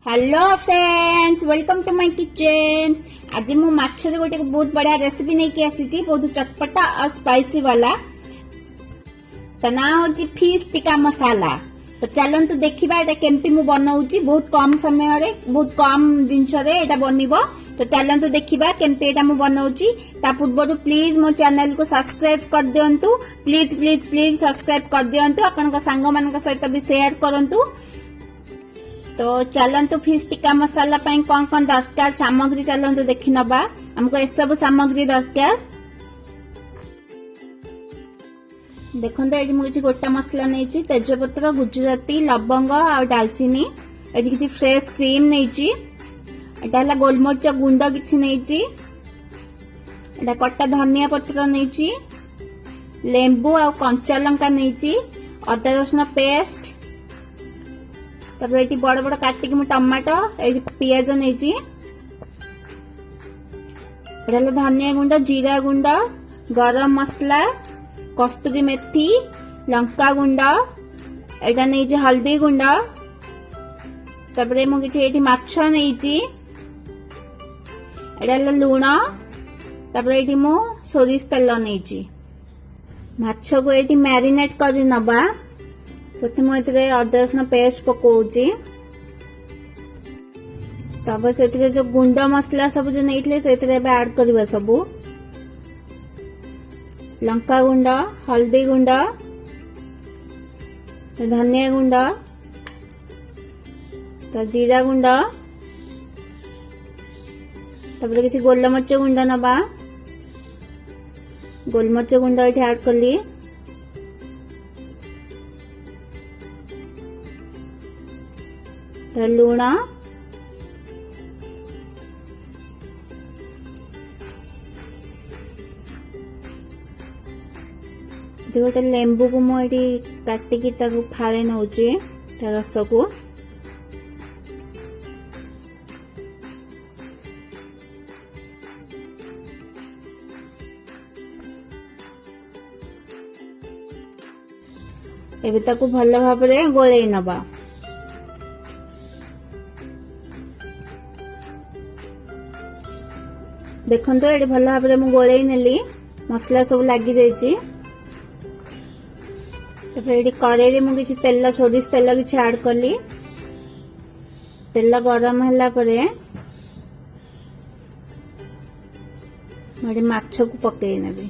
Hello friends, welcome to my kitchen. आज मु माछ गोटे बहुत बढ़िया रेसिपी नहीं कि आसी बहुत चटपटा और स्पाइसी वाला। तो ना होची फिश टिक्का मसाला। तो चलंतु देखिबा एटा केमती मु बनाउची। बहुत कम समय रे बहुत कम जिंस रे एटा बनिबो। तो चलंतु देखिबा केमती एटा मु बनाउची। ता पूर्वरु प्लीज मो चैनल को सब्सक्राइब कर दियंतु। प्लीज प्लीज प्लीज सब्सक्राइब कर दियंतु। आपनका सांग मानका सहित भी शेयर करंतु। तो चलंतु फिश टिक्का मसाला पाई कौन कौन दरकार सामग्री चलंतु देखि नबा। हमको ए सब सामग्री दरकार। देखंतु एठी मु किछि गोटा मसला नेछि, तेजपत्र, गुजराती, लवंग और दालचीनी। एठी किछि फ्रेश क्रीम नेछि। एटा हला गोलमरिच गुंड किछि नेछि। एटा कट्टा धनिया पत्र नेछि, लेंबू और कंचा लंका नेछि, अदा रसुन पेस्ट। तब ये बड़ बड़ काटिक टमाटो, ये पियाज नहीं, धनिया गुंड, जीरा गुंड, गरम मसला, कस्तूरी मेथी, लंका गुंड, एटा नहीं हल्दी गुंड। तबरे मुझे माछ नहीं, लुण। तबरे ये मु सोरिष तेल नहीं। माछ को ये मैरिनेट कर नबा। प्रथम अदा रसुन पेस्ट पकाउची। तब से जो गुंड मसला सब जो नहीं से ऐड करवा सब। लंका गुंड, हल्दी गुंड, धनिया गुंड, तो जीरा गुंड। तब किसी गोलमरिच गुंड नबा। गोलमरिच गुंड ये ऐड कली। लुण, गोटे लेंबू को मुझे काटिकी फाड़े नौचे रस को। एबे ताकू भल भाव गोलई नबा। देखो ये भल भाव में गोलई नेली। मसला सब लगी जाइए। ये कड़े मुझे तेल, सोरिष तेल किसी ऐड कली। तेल गरम है माछ को पकई नेबी।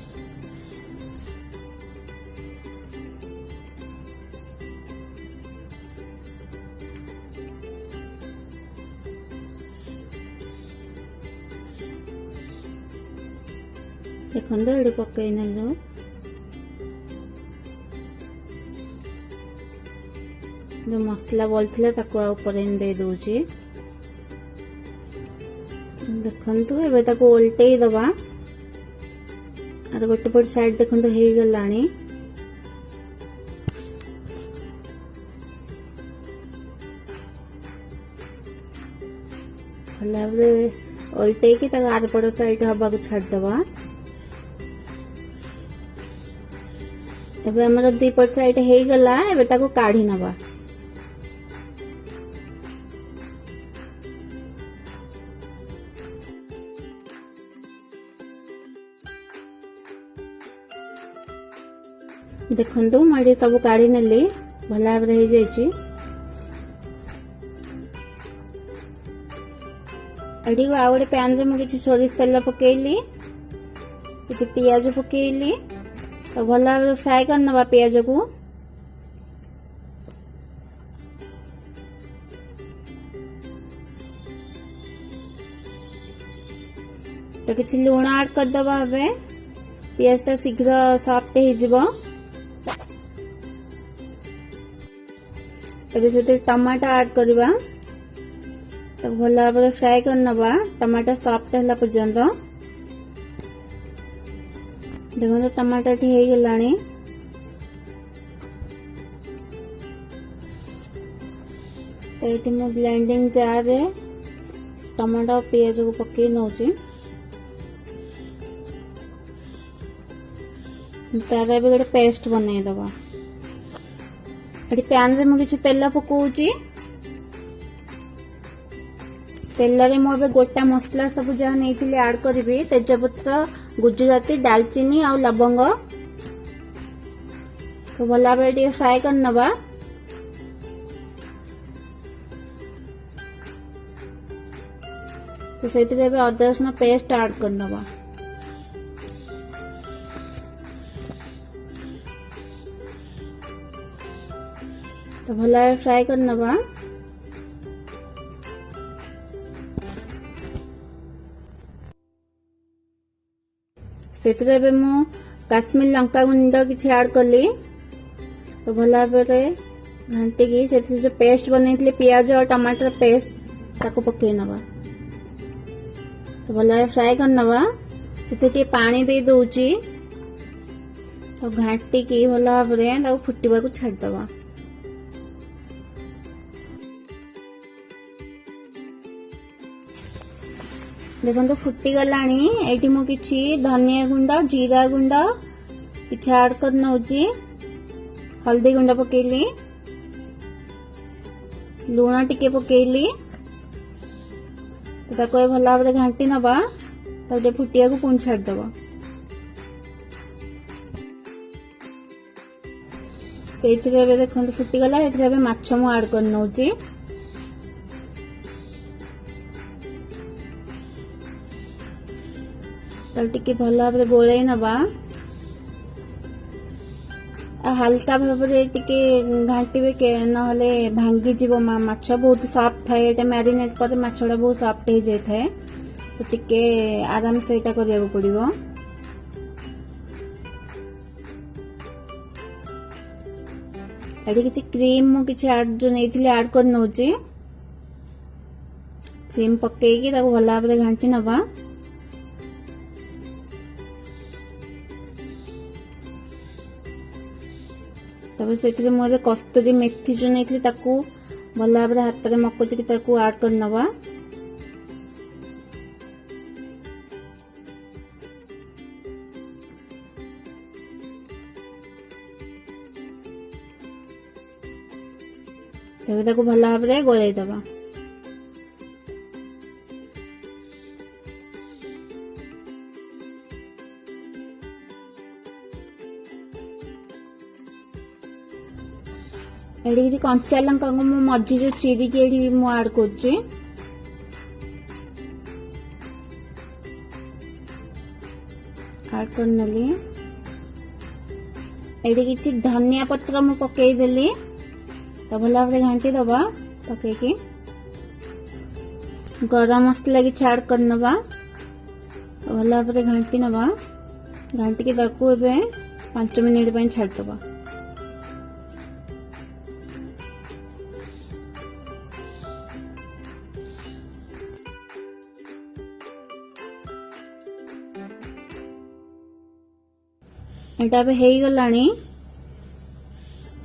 देखो ये पकई नेलु। जो मसला बोलते ऊपर दे दूची। देखु एवं उल्टे दबा। गोटे पट साइड देखो हो गलानी। भल भाव उल्टे आर पट साइड हवा को छाड़दबा। एबे हमर दी पट साइड हे गला। एबे ताको काढी नबा। देखंतु मुझे सब काढी नेली। भल भाव हो जाइए। एडी को आउटे पैन रे मुझे सोरिष तेल पकेली, किसी पियाज पकेली। तो भल भाव फ्राए कर नवा पियाज को। तो किसी लुण ऐड कर दबा। हबे पियाज टा शीघ्र सॉफ्ट हो जिवो। एबे से टमाटो ऐड करबा। तो भल भाव फ्राए कर नवा टमाटो सॉफ्ट होला पर्यंत। देखो टमाटर हो गलानी। तो ये मु ब्लेंडिंग जार रे टमाटर पियाज को पकई नौची। तार गोटे पेस्ट बनई दबा। पैन रे मुझे तेल पकाउची। तेल रे मु गोटा मसला सब जहाँ नहीं ऐड करी तेजपत्र गुजराती डालचीनी आ लवंग तो भला भाई फ्राए कर नवा। तो से अदा रसुण पेस्ट ऐड कर नवा। तो भला फ्राए कर नवा। से मु काश्मीर लंका गुंड किसी ऐड कली। तो भला घाटिकी से जो पेस्ट बनई पियाज और टमाटर पेस्ट ताको पकई नवा। तो भला फ्राए कर नवा। से पानी दे दउची। तो घाटिकी भला भाव फुटवा को छाड़दवा। देखो तो फुटी गलानी। एठी मु किछि धनिया गुंड जीरा गुंड किछि ऐड कर नउची। हल्दी गुंड पकेली लुण टिके पकेली। ताको भला भाव घाटी नवा। तो फुटिया को पुणी छाड़दवा। से देखो फुटीगला ए माछ मु ऐड कर नउची। टिके भल भाव गोले नवा। हल्का भाव टिके घाटे नहले भांगी जीव माछ बहुत सॉफ्ट थाए। एटा मैरिनेट पर माछड़ा बहुत सॉफ्ट हो जाए। तो टिके आराम से एटा करिया पड़िबो। एटी किछि क्रीम मु किछि ऐड जो नैथिले ऐड कर नउची। क्रीम पकेकी ताको भल भाव घाटी नवा। तब से मुझे कस्तूरी मेथी जो नहीं ताकू भल भाव हाथ में मकुची ऐड कर नवा। तब ताकू भल भाव गोलाई दबा। एडी कंचा लंका को मु मझी चिरी के ऐड कर नली। एडी किछि धनिया पत्र मु पकई देली। तो भल भाव घाटी दबा। पकईकी गरम मसला किछि ऐड कर नवा। तो भल भाव घाटी नवा। घाटी के ताकू 5 मिनिट छाड़ दबा। एटा अब हेई गलानी।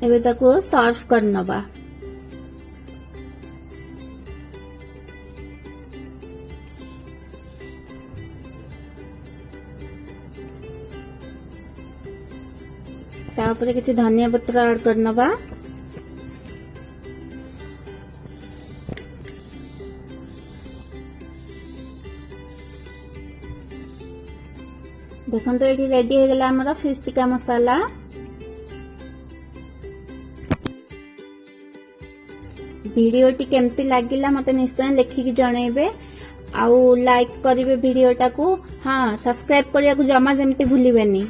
एबे ताको सर्व कर नवा। तापरे किछि धनिया पत्र ऐड कर नवा। देखो तो ये रेडी हो गला हमारा fish tikka masala. Video T केमती लागिला मते निश्चय लिखिकी जणेबे। आउ लाइक करिवे वीडियो टाकू। हाँ सब्सक्राइब करिया को जमा जेमती भूलिबेनी।